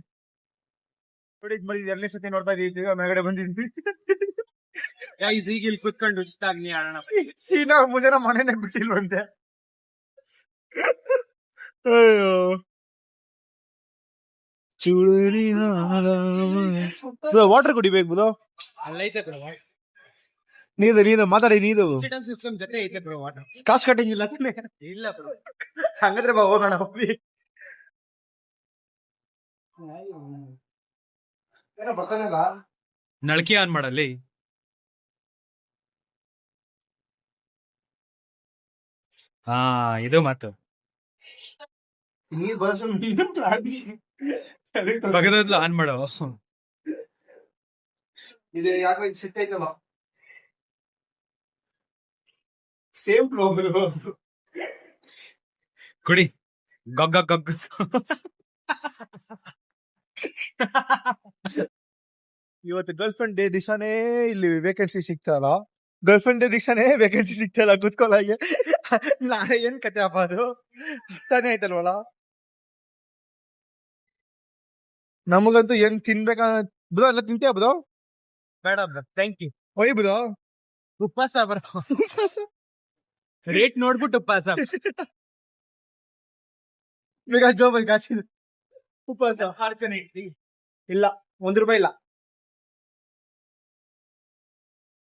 ನೋಡಿ. ಇದು ಮಾಡಿ 2ನೇ ಸತಿ ನೋಡ್ತಾ ಇದೀವಿ. ಈಗ ಮ್ಯಾಗಡೆ ಬಂದಿದ್ವಿ. ಗೈಸ್, ಈಗ ಇಲ್ಲಿ ಕುತ್ಕೊಂಡು ಉಚಿತಾಗ್ನಿ ಆಡೋಣ. ಸೀನಾ ಮುಜನ ಮನೆನೇ ಬಿಟ್ಟಿಲ್ವಂತೆ. ಅಯ್ಯೋ, ವಾಟರ್ ಕುಡಿಬೇಕು ಬ್ರೋ. ಅಲ್ಲೈತೆ ಬ್ರೋ ನೀದು ಮಾತಾಡಿ. ನೀದು ಸಿಸ್ಟಮ್ ಜೊತೆ ಐತೆ ಬ್ರೋ ವಾಟರ್. ಕಾಸು ಕಟ್ಟಿಂಗ್ ಇಲ್ಲ ತಾನೆ? ಇಲ್ಲ ಬ್ರೋ. ಹಂಗಂದ್ರೆ ಬಾ ಹೋಗೋಣ. ಬರ್ತಾನಲ್ಲ, ನಳಕೆ ಆನ್ ಮಾಡಲ್ಲಿ. ಹಾ, ಇದು ಮಾತು. ನೀರ್ ಬಸ್ ಪಕ್ಕದಲ್ಲೂ ಆನ್ ಮಾಡೋ. ಇದು ಯಾಕೋ ಇದು ಸಿಟ್ಟೈತಲ್ಲ. ಸೇಮ್ ಪ್ರೋಗ್ರಾಮ್ ಕುಡಿ. ಗಗ್ಗ ಇವತ್ತು ಗರ್ಲ್ ಫ್ರೆಂಡ್ ಡೇ ದಿವಸನೇ ಇಲ್ಲಿ ವೇಕೆನ್ಸಿ ಸಿಗ್ತಲ್ಲ. ಗರ್ಲ್ ಫ್ರೆಂಡ್ ಡೇ ದಿವಸನೇ ವೇಕೆನ್ಸಿ ಸಿಗ್ತಲ್ಲ ಕೂತ್ಕೊಳ್ಳಾಗೆ. ನಾಳೆ ಏನ್ ಕತೆ ಅಪ್ಪ ಅದು ತಾನೇ ಆಯ್ತಲ್ವಲ್ಲ. ನಮಗಂತೂ ಏನ್ ತಿನ್ಬೇಕ ಬ್ರೋ. ಎಲ್ಲ ತಿಂತೀಯ ಬ್ರೋ? ಬೇಡ ಬ್ರೋ, ಥ್ಯಾಂಕ್ ಯು. ಒಯ್ ಬ್ರೋ, ಉಪವಾಸ ಬ್ರೋ. ರೇಟ್ ನೋಡ್ಬಿಟ್ಟು ಉಪವಾಸ. ಬೇಕಾ ಜೋಬಲ್ ಕಾಸಿಲ್ಲ. ಉಪವಾಸ ಇಲ್ಲ, ₹1 ಇಲ್ಲ.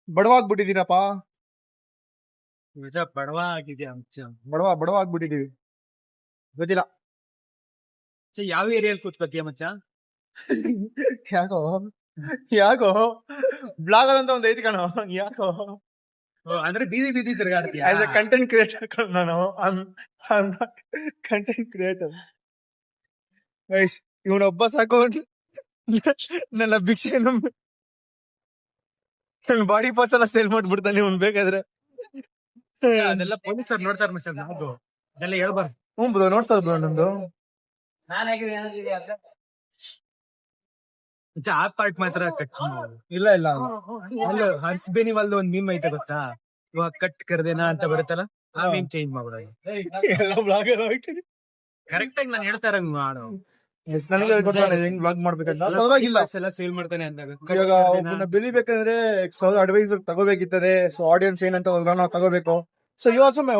ಬಡವಾಗ್ಬಿಟ್ಟಿದೀನಪ್ಪ. ನಿಜ ಬಡವ ಆಗಿದ್ಯಾ ಬಡವ ಆಗ್ಬಿಟ್ಟಿದೀವಿ. ಗೊತ್ತಿಲ್ಲ ಯಾವ ಏರಿಯಲ್ಲಿ ಕೂತ್ಕೋತೀಯ ಮಚ್ಚ? ಯಾಕೋ ಬ್ಲಾಗ್ ಅಂತ ಒಂದ್ ಐತಿ ಕಣೋ. ಯಾಕೋ ಅಂದ್ರೆ ಬೀದಿ ತಿರ್ಗಾಡ್ತೀಯ. ಆಸ್ ಅ ಕಂಟೆಂಟ್ ಕ್ರಿಯೇಟರ್ ನಾನು. Content creator guys. ಇವನೊಬ್ಬ ಸಾಕು. ನನ್ನ ಭಿಕ್ಷೆ ನನ್ನ ಬಾಡಿ ಪಾರ್ಟ್ಸ್ ಎಲ್ಲ ಸೇಲ್ ಮಾಡ್ಬಿಡ್ತಾನೆ ಇವ್ನು ಬೇಕಾದ್ರೆ. ಅದೆಲ್ಲ ಪೊಲೀಸರು ನೋಡ್ತಾರ ಮಚ್ಚ. ನಾವು ಅದೆಲ್ಲ ಹೇಳ್ಬಾರ್ದು. ಹ್ಞೂ ಬ್ರೋ, ನೋಡ್ತಾ ಬ್ರೋ ನಮ್ದು. ಆ ಪಾರ್ಟ್ ಮಾತ್ರ ಕಟ್. ಇಲ್ಲ ಅಲ್ಲ, ಹರ್ಸ್ಬೇನಿವಲ್ದು ಒಂದ್ ಮೀಮ್ ಐತೆ ಗೊತ್ತಾ? ಇವಾಗ ಕಟ್ ಕರ್ದೇನಾ ಅಂತ ಬರುತ್ತಲ್ಲ, ಆ ಮೀಮ್ ಚೇಂಜ್ ಮಾಡ್ಬಿಡೋದು. ಎಲ್ಲ ಬ್ಲಾಗ್ ಹೋಗ್ತೀನಿ. ಕರೆಕ್ಟ್ ಆಗಿ ನಾನು ಹೇಳ್ತಾ ಇರಂಗ್ ಮಾಡು. ನನಗೆ ಹೆಂಗ್ ಬ್ಲಾಗ್ ಮಾಡ್ಬೇಕಂತ. ಪರವಾಗಿಲ್ಲ, ಎಲ್ಲ ಸೇಲ್ ಮಾಡ್ತಾನೆ ಅಂದಾಗ ಇವಾಗ ಒಬ್ಬನ ಬೆಳಿಬೇಕಂದ್ರೆ ಅಡ್ವೈಸ್ ತಗೋಬೇಕಿತ್ತದೆ. ಸೊ ಆಡಿಯನ್ಸ್ ಏನಂತ ನಾವು ತಗೋಬೇಕು. So you also my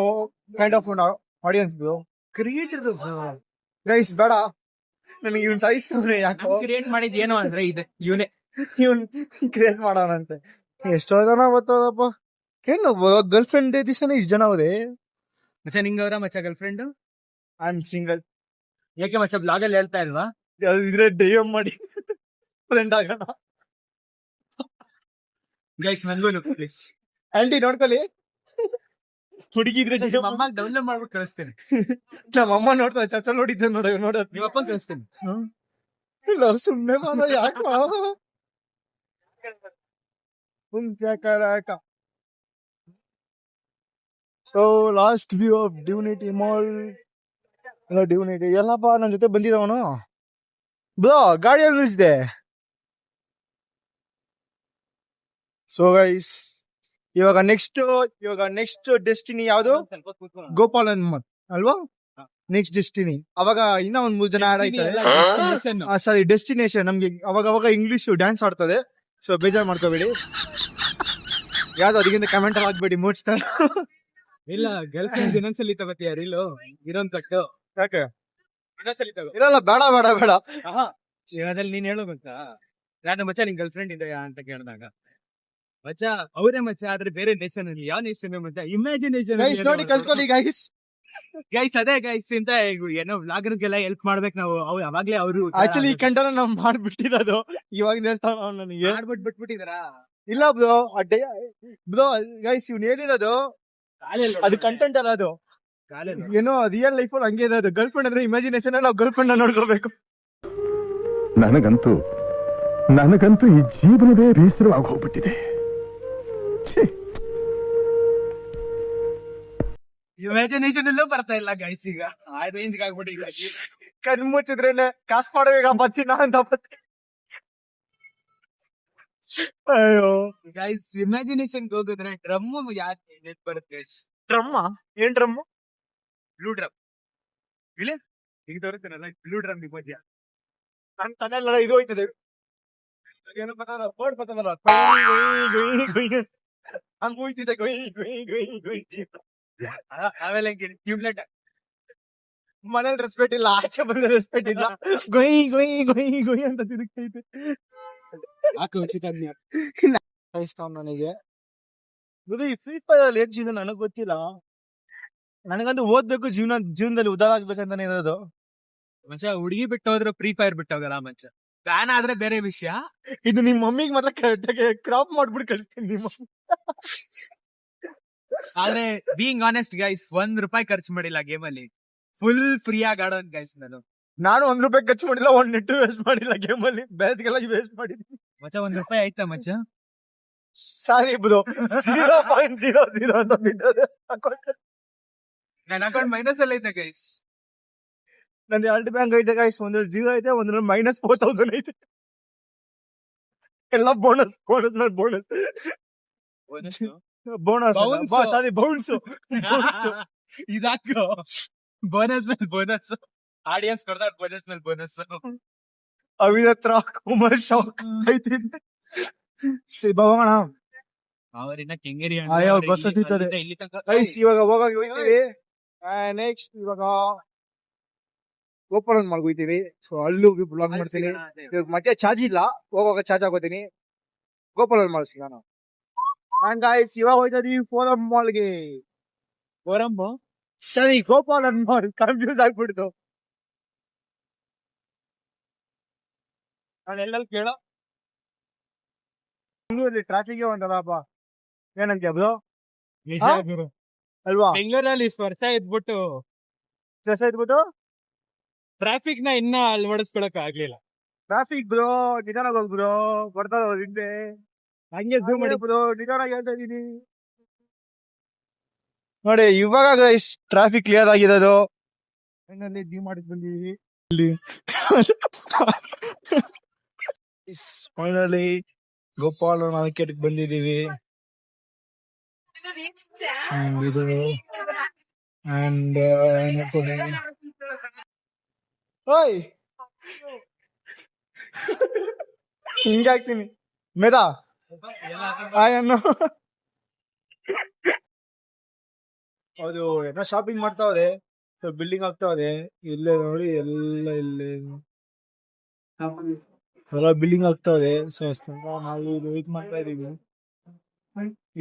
kind of audience bro. Creator guys ಬೇಡ, ನನಗೆ ಇವ್ನ ಸಾಯಿಸ್ತವ್ರೆ. ಯಾಕೋ ಕ್ರಿಯೇಟ್ ಮಾಡಿದ್ ಏನು ಅಂದ್ರೆ ಇದೆ, ಇವನೇ ಇವನ್ ಕ್ರಿಯೇಟ್ ಮಾಡೋಣಂತೆ. ಎಷ್ಟೋ ಜನ ಗೊತ್ತದಪ್ಪ. ಏನು ಗರ್ಲ್ ಫ್ರೆಂಡ್ ಡೇ ದಿವಸನೇ ಇಷ್ಟು ಜನ ಹೋದೆ. ಮಚ್ಚ ನಿಂಗವ್ರ ಮಚ್ಚ girl friend? I am single. ಯಾಕೆ ಮಚ್ಚ ಬ್ಲಾಗ್ ಅಲ್ಲಿ ಹೇಳ್ತಾ ಇಲ್ವಾ? ಇದ್ರೆ ಡಿಎಂ ಮಾಡಿ ಫ್ರೆಂಡ್ ಆಗೋಣ. ಗೈಸ್ ನಂಗೂ ಪ್ಲೀಸ್. ಆಂಟಿ ನೋಡ್ಕೊಳ್ಳಿ, ಹುಡುಗಿದ್ರೆ ಅಮ್ಮ ಡೌನ್ಲೋಡ್ ಮಾಡ್ಬಿಟ್ಟು ಕಳಿಸ್ತೇನೆ. ನಮ್ಮಮ್ಮ ನೋಡ್ತಾರೆ, ಚರ್ಚ ನೋಡಿದ್ದೆ ನೋಡೋದು. ನಿಮ್ಮ ಅಪ್ಪ ಕಳಿಸ್ತೇನೆ. ಸುಮ್ಮನೆ ಮಾಡ ಯಾಕ. So last view of Divinity mall. Divinity ಎಲ್ಲಪ್ಪ ನನ್ನ ಜೊತೆ ಬಂದಿದ್ದವನು ಬ್ರೋ. ಗಾಡಿಯಲ್ಲಿ ನಿಲ್ಸಿದೆ. ಸೊ ಗೈಸ್, ಇವಾಗ ನೆಕ್ಸ್ಟ್ ಡೆಸ್ಟಿನಿ ಯಾವ್ದು? ಗೋಪಾಲನ್ ಮತ್ ಅಲ್ವಾ ನೆಕ್ಸ್ಟ್ ಡೆಸ್ಟಿನಿ. ಅವಾಗ ಇನ್ನ ಒಂದ್ 3 ಜನ ಆಡ್ ಆಯ್ತಾರೆ. ಸಾರಿ, ಡೆಸ್ಟಿನೇಷನ್. ನಮ್ಗೆ ಅವಾಗ ಇಂಗ್ಲಿಷ್ ಡ್ಯಾನ್ಸ್ ಆಡ್ತದೆ. ಸೊ ಬೇಜಾರ್ ಮಾಡ್ಕೋಬೇಡಿ. ಯಾವ್ದು ಅದಕ್ಕಿಂತ ಕಮೆಂಟ್ ಹಾಕ್ಬೇಡಿ, ಮೂಡ್ಸ್ತಾರೆ. ಇಲ್ಲ ಗರ್ಲ್ ಫ್ರೆಂಡ್ ಇನ್ನೊಂದ್ಸಲಿ ತಗೋತೀಯ ರೀಲು ಇರೋನ್ ಕಟ್ಟು ಯಾಕೆ ಇನ್ನೊಂದ್ಸಲಿ ತಗೋ ಇರಲ್ಲ, ಬೇಡ ಬೇಡ ಬೇಡ. ಅದ್ರಲ್ಲಿ ನೀನ್ ಹೇಳೋ ಗೊತ್ತಾ, ನಾನು ಮಚ್ಚ ನಿನ್ ಗರ್ಲ್ ಫ್ರೆಂಡ್ ಇದೆಯಾ ಅಂತ ಕೇಳಿದಾಗ ಮಚ್ಚ ಅವರೇ ಮಚ್ಚ, ಆದ್ರೆ ಬೇರೆ ನೇಷನ್ ಅಲ್ಲಿ. ಯಾವ ನೇಷನ್ ಮಚ್ಚ? ಇಮ್ಯಾಜಿನೇಷನ್ ಗೈಸ್ ನೋಡಿ ಕಲ್ತ್ಕೊಳ್ಳಿ ಗೈಸ್. ಗೈಸ್ ಅದೇ ಗೈಸ್ ಇಂತ ಏನೋ ವ್ಲಾಗರ್ಗೆಲ್ಲ ಹೆಲ್ಪ್ ಮಾಡ್ಬೇಕು ನಾವು. ಅವಾಗ್ಲೇ ಅವರು ಆಕ್ಚುಲಿ ಈ ಕಂಟೆಂಟ್ ನಾವ್ ಮಾಡ್ಬಿಟ್ಟಿರೋದು ಇವಾಗ ಹೇಳ್ತಾವ ನನಗೆ. ಬಿಟ್ಬಿಟ್ಟಿದಾರಾ? ಇಲ್ಲ ಬ್ರೋ ಗೈಸ್ ಇವ್ನು ಹೇಳಿರೋದು ಅದು ಕಂಟೆಂಟ್ ಅಲ್ಲ, ಅದು ಏನೋ ರಿಯಲ್ ಲೈಫ್ ಅಲ್ಲಿ ಹಂಗೆ ಇರೋದು. ಗರ್ಲ್ ಫ್ರೆಂಡ್ ಅಂದ್ರೆ ಇಮ್ಯಾಜಿನೇಷನ್ ನಾವು ಗರ್ಲ್ ಫ್ರೆಂಡ್ ನೋಡ್ಕೋಬೇಕು. ನನಗಂತೂ ಈ ಜೀವನವೇ ಬೇಸರವಾಗಿ ಹೋಗ್ಬಿಟ್ಟಿದೆ. ಛೀ. ಇಮ್ಯಾಜಿನೇಷನ್ ಅಲ್ಲೂ ಬರ್ತಾ ಇಲ್ಲ ಗೈಸ್, ಈಗ ಆ ರೇಂಜ್ ಆಗ್ಬಿಟ್ಟಿಲ್ಲ. ಕಣ್ ಮುಚ್ಚಿದ್ರೇನೆ ಕಾಸ್ಟ್ ಮಾಡೋಗ ಬಚ್ಚಿನ ಅಂತ. ಅಯ್ಯೋ ಗೈಸ್ ಇಮ್ಯಾಜಿನೇಷನ್ ಹೋಗಿದ್ರೆ ಡ್ರಮ್ ಯಾರು ನೆಟ್ ಬರುತ್ತೆ? ಡ್ರಮ್ಮ ಏನ್ ಡ್ರಮ್? Blue drum. ಇಲ್ಲ ಈಗ ತೋರುತ್ತೇನಲ್ಲ ಬ್ಲೂ ಡ್ರಮ್ ನಿಮ್ಮಜ್ಜ. ನನ್ ತಲೆಲ್ಲ ಇದು ಹೋಯ್ತದೆ. ಏನೋ ಪತ್ತಲ್ಲ ಬೋರ್ಡ್ ಪತ್ತದಲ್ಲ ಹಂಗ ಹೋಯ್ತಿದೆ. ಆಮೇಲೆ ಟ್ಯೂಬ್ಲೈಟ್ ಮನೇಲಿ ರೆಸ್ಪೆಕ್ಟ್ ಇಲ್ಲ, ಆಚೆ ಬಂದ್ರೆ ರೆಸ್ಪೆಕ್ಟ್ ಇಲ್ಲ. ಗೊಯ್ ಗೊಯ್ ಗೊಯ್ ಗೊಯ್ ಅಂತ ತಿರುಗ್ತೈತೆ. ಹಾಕು ಉಚಿತ ಇಷ್ಟ ನನಗೆ. ಈ ಫ್ರೀ ಫೈರ್ ಅಲ್ಲಿ ಏನ್ ಜೀವನ ನನಗ್ ಗೊತ್ತಿಲ್ಲ. ನನಗಂತೂ ಓದ್ಬೇಕು, ಜೀವನದಲ್ಲಿ ಉದ್ದಾರ ಆಗ್ಬೇಕಂತಾನೆ ಇರೋದು. ಮಚ್ಚ ಹುಡುಗಿ ಬಿಟ್ಟು ಹೋದ್ರೆ ಫ್ರೀ ಫೈರ್ ಬಿಟ್ಟು ಹೋಗಲ್ಲ ಮಚ್ಚ. ಫ್ಯಾನ್ ಆದ್ರೆ ಬೇರೆ ವಿಷಯ. ಇದು ನಿಮ್ ಮಮ್ಮಿಗೆ ಮಾತ್ರ ಕರೆಕ್ಟಾಗಿ ಕ್ರಾಪ್ ಮಾಡ್ಬಿಟ್ಟು ಕಳಿಸ್ತೀನಿ ನಿಮ್ಮ. ಆದ್ರೆ ಬೀಯಿಂಗ್ ಆನೆಸ್ಟ್ ಗೈಸ್, ₹1 ಖರ್ಚು ಮಾಡಿಲ್ಲ ಗೇಮ್ ಅಲ್ಲಿ. ಫುಲ್ ಫ್ರೀ ಆಗಿ ಆಡೋನ್ ಗೈಸ್ ನಾನು ₹1 ಖರ್ಚು ಮಾಡಿಲ್ಲ, 1 ನೆಟ್ ವೇಸ್ಟ್ ಮಾಡಿಲ್ಲ ಗೇಮ್ ಅಲ್ಲಿ. ಬೇರೆಲ್ಲ ವೇಸ್ಟ್ ಮಾಡಿದೀನಿ ಮಚ್ಚ. ₹1 ಆಯ್ತಾ ಮಚ್ಚ? ಸಾರಿ ಬ್ರೋ, 0.00 ಅಂತ ಬಿದ್ದದೆ. ನನ್ನ ಅಕೌಂಟ್ ಮೈನಸ್ ಅಲ್ಲಿ ಐತೆ ಗೈಸ್. ನಂದು 2 ಬ್ಯಾಂಕ್ ಐತೆ ಗೈಸ್, ಒಂದ್ರಲ್ಲಿ 0 ಐತೆ, ಒಂದ್ರಲ್ಲಿ -4,000 ಐತೆ. ಎಲ್ಲ ಬೋನಸ್ ಬೋನಸ್ ಬೋನಸ್ ಬೋನಸ್ ಸಾರಿ ಬೌನ್ಸ್. ಇದಾಕೋ ಬೋನಸ್ ಮೇಲೆ ಬೋನಸ್. ಆಡಿಯನ್ಸ್ ಕೊಡ್ತಾರೆ ಬೋನಸ್ ಮೇಲೆ ಬೋನಸ್. ಅವಿದತ್ರ ಕುಮಾರ್ ಶಾಕ್ ಐತಿ. ಹೋಗೋಣ. ಅವರಿನ್ನ ಕೆಂಗೇರಿ ಅಯ್ಯೋ, ಬಸ್ ಹತ್ತಿತ್ತದೆ. ಇಲ್ಲಿ ತನಕ ಗೈಸ್ ಇವಾಗ ಹೋಗ್ತೀವಿ. ನೆಕ್ಸ್ಟ್ ಇವಾಗ ಗೋಪಾಲನ್ ಮಾಡ್ಕೋತೀವಿ. ಸೊ ಅಲ್ಲೂ ಬ್ಲಾಗ್ ಮಾಡ್ತೀನಿ. ಇವಾಗ ಮತ್ತೆ ಚಾರ್ಜ್ ಇಲ್ಲ, ಹೋಗುವಾಗ ಚಾರ್ಜ್ ಹಾಕೋತೀನಿ. ಗೋಪಾಲನ್ ಮಾಲ್ ಸಿಗೋಣ. ಅಂಡ್ ಗೈಸ್ ಇವಾಗ ಹೋಯ್ತಾ ಇದೀವಿ ಫೋರಂ ಮಾಲ್ಗೆ. ಫೋರಂ ಸರಿ, ಗೋಪಾಲನ್ ಮಾಲ್ ಕನ್ಫ್ಯೂಸ್ ಆಗ್ಬಿಡ್ತು. ನಾನು ಎಲ್ಲೆಲ್ಲಿ ಕೇಳೋ ಬೆಂಗಳೂರಲ್ಲಿ ಟ್ರಾಫಿಕ್ ಒಂದಲ್ಲಪ್ಪ. ಏನಂತ ಬ್ರೋ ಅಲ್ವಾ? ಬೆಂಗಳೂರಲ್ಲಿ ವರ್ಷ ಇದ್ಬಿಟ್ಟು ಇದ್ಬಿಟ್ಟು ಟ್ರಾಫಿಕ್ ನ ಇನ್ನ ಅಳವಡಿಸ್ಕೊಳಕ್ ಆಗ್ಲಿಲ್ಲ. ಟ್ರಾಫಿಕ್ ಬ್ರೋ ನಿಧಾನ ಬ್ರೋ, ಬರ್ತಾರ ಹಿಂದೆ. ಹಂಗೆ ಝೂಮ್ ಮಾಡಿ ಬ್ರೋ, ನಿಧಾನ ಹೇಳ್ತಾ ಇದೀನಿ ನೋಡಿ. ಇವಾಗ ಟ್ರಾಫಿಕ್ ಕ್ಲಿಯರ್ ಆಗಿರೋದು. ಫೈನಲಿ ಝೂಮ್ ಮಾಡಿ ಬಂದಿದೀವಿ ಇಲ್ಲಿ. ಫೈನಲಿ ಗೋಪಾಲ ಮಾರ್ಕೆಟ್ ಬಂದಿದೀವಿ. ಇದು ಅಂಡ್ ಓಯ್ ಹಿಂಗಾಗ್ತೀನಿ ಮೇದಾ ಆಯನ್ನು. ಅದು ಏನೋ ಶಾಪಿಂಗ್ ಮಾಡ್ತಾವ್ರೆ, ಬಿಲ್ಡಿಂಗ್ ಆಗ್ತಾವ್ರೆ. ಇಲ್ಲೇ ನೋಡಿ, ಎಲ್ಲ ಇಲ್ಲೇ ಎಲ್ಲ ಬಿಲ್ಡಿಂಗ್ ಆಗ್ತಾವ್ರೆ. ಸೊ ನಾವು ವೆಯ್ಟ್ ಮಾಡ್ತಾ ಇದೀವಿ.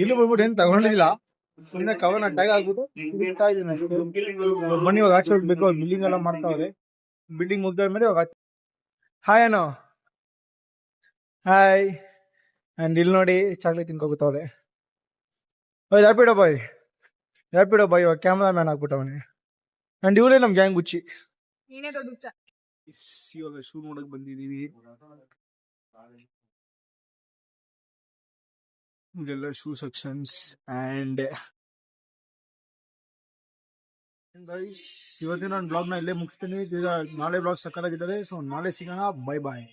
ಇಲ್ಲಿ ಬಂದ್ಬಿಟ್ಟು ಏನ್ ತಗೊಂಡಿಲ್ಲ, ಸುಮ್ಮನೆ ಕವರ್ನ ಟ್ಯಾಗ್ ಆಗ್ಬಿಟ್ಟು ಇಡ್ತಾ ಇದೀನಿ ಅಷ್ಟೇ. ಬನ್ನಿ ಇವಾಗ ಆಚೆ ಹೋಗ್ಬೇಕು. ಬಿಲ್ಡಿಂಗ್ ಎಲ್ಲ ಮಾಡ್ತಾವ್ರೆ. ಬಿಲ್ಡಿಂಗ್ ಮುಗ್ದಾದ್ಮೇಲೆ ಇವಾಗ ಹಾಯ್ ಏನೋ ಹಾಯ್. ಅಂಡ್ ಇಲ್ಲಿ ನೋಡಿ ಚಾಕ್ಲೇಟ್ ತಿನ್ಕೋಗುತ್ತವ್ರೆ. ರ್ಯಾಪಿಡೋ ಬಾಯ್ ಇವಾಗ ಕ್ಯಾಮ್ರಾ ಮ್ಯಾನ್ ಆಗ್ಬಿಟ್ಟವನೆ. ಅಂಡ್ ಇವಳೇ ನಮ್ ಗ್ಯಾಂಗ್ ಗುಚ್ಚಿ. ಇವಾಗ ಶೂ ನೋಡಕ್ ಬಂದಿದೀವಿ. ಇದೆಲ್ಲ ಶೂ ಸೆಕ್ಷನ್ಸ್. ಅಂಡ್ ಇವತ್ತಿನ ನಾನು ಬ್ಲಾಗ್ ನ ಇಲ್ಲೇ ಮುಗಿಸ್ತೀನಿ. ನಾಳೆ ಬ್ಲಾಗ್ ಸಕ್ಕತ್ತಾಗಿದ್ದಾರೆ. ಸೊ ನಾಳೆ ಸಿಗೋಣ. ಬೈ ಬಾಯ್.